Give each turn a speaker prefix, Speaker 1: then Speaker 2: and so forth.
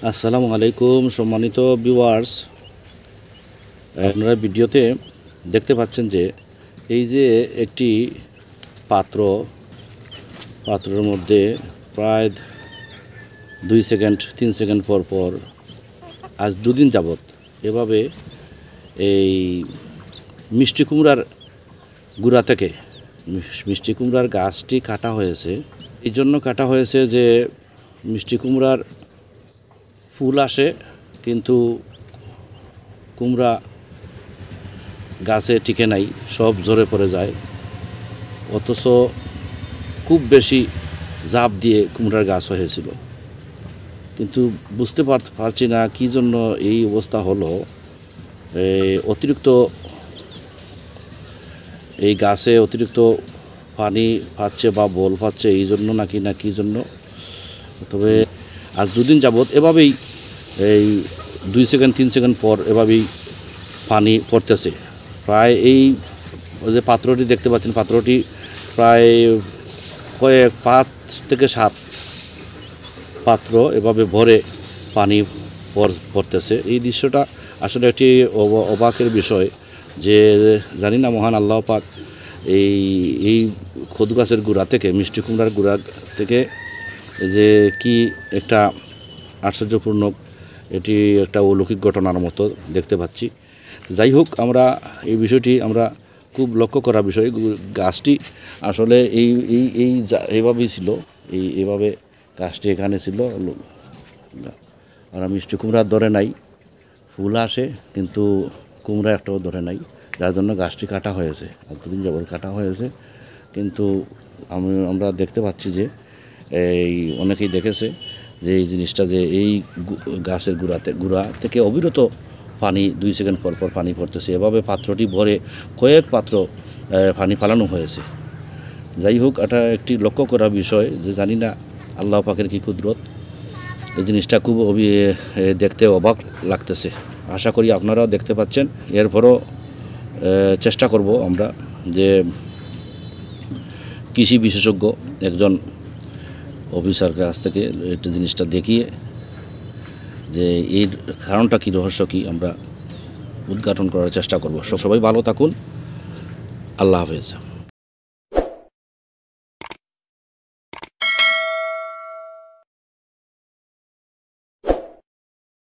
Speaker 1: আসসালামু আলাইকুম সম্মানিত ভিউয়ার্স, আপনারা ভিডিওতে দেখতে পাচ্ছেন যে এই যে একটি পাত্রের মধ্যে প্রায় 2 সেকেন্ড 3 সেকেন্ড পর পর আজ দুদিন যাবত এভাবে এই মিষ্টি কুমড়ার গুঁড়া থেকে মিষ্টি কুমড়ার গাছটি কাটা হয়েছে। এই জন্য কাটা হয়েছে যে মিষ্টি কুমড়ার ফুল আসে কিন্তু কুমড়া গাছে টিকে নাই, সব ঝরে পড়ে যায়। অথচ খুব বেশি জাপ দিয়ে কুমড়ার গাছ হয়েছিল, কিন্তু বুঝতে পারছি না কী জন্য এই অবস্থা হলো। অতিরিক্ত এই গাছে অতিরিক্ত পানি পাচ্ছে বা বল পাচ্ছে, এই জন্য নাকি না কী জন্য। তবে আজ দুদিন যাবৎ এভাবেই এই 2 সেকেন্ড 3 সেকেন্ড পর এভাবেই পানি পড়তেছে। প্রায় এই যে পাত্রটি দেখতে পাচ্ছেন, পাত্রটি প্রায় 5 থেকে 7 পাত্র এভাবে ভরে পানি পড়তেছে। এই দৃশ্যটা আসলে একটি অবাকের বিষয়, যে জানি না মহান আল্লাহ পাক এই কদু গাছের গুঁড়া থেকে, মিষ্টি কুমড়ার গুঁড়া থেকে যে কি একটা আশ্চর্যপূর্ণ, এটি একটা অলৌকিক ঘটনার মতো দেখতে পাচ্ছি। যাই হোক, আমরা এই বিষয়টি আমরা খুব লক্ষ্য করা বিষয়। গাছটি আসলে এইভাবেই ছিল, এইভাবে গাছটি এখানে ছিল। আর মিষ্টি কুমড়ার ধরে নাই, ফুল আসে কিন্তু কুমড়া একটাও ধরে নাই, যার জন্য গাছটি কাটা হয়েছে। এতদিন যাবৎ কাটা হয়েছে, কিন্তু আমরা দেখতে পাচ্ছি যে অনেকেই দেখেছে যে এই জিনিসটা, যে এই গাছের গুঁড়া থেকে অবিরত পানি 2 সেকেন্ড পর পর পানি পড়তেছে। এভাবে পাত্রটি ভরে কয়েক পাত্র পানি ফালানো হয়েছে। যাই হোক, এটা একটি লক্ষ্য করা বিষয়, যে জানি না আল্লাহ পাকের কী কুদরত। এই জিনিসটা খুব দেখতে অবাক লাগতেছে। আশা করি আপনারাও দেখতে পাচ্ছেন। এরপরও চেষ্টা করব আমরা যে কৃষি বিশেষজ্ঞ একজন অফিসার কাছ থেকে একটা জিনিসটা দেখিয়ে যে এর কারণটা কী, রহস্য কী, আমরা উদ্ঘাটন করার চেষ্টা করব। সবাই ভালো থাকুন। আল্লাহ হাফেজ।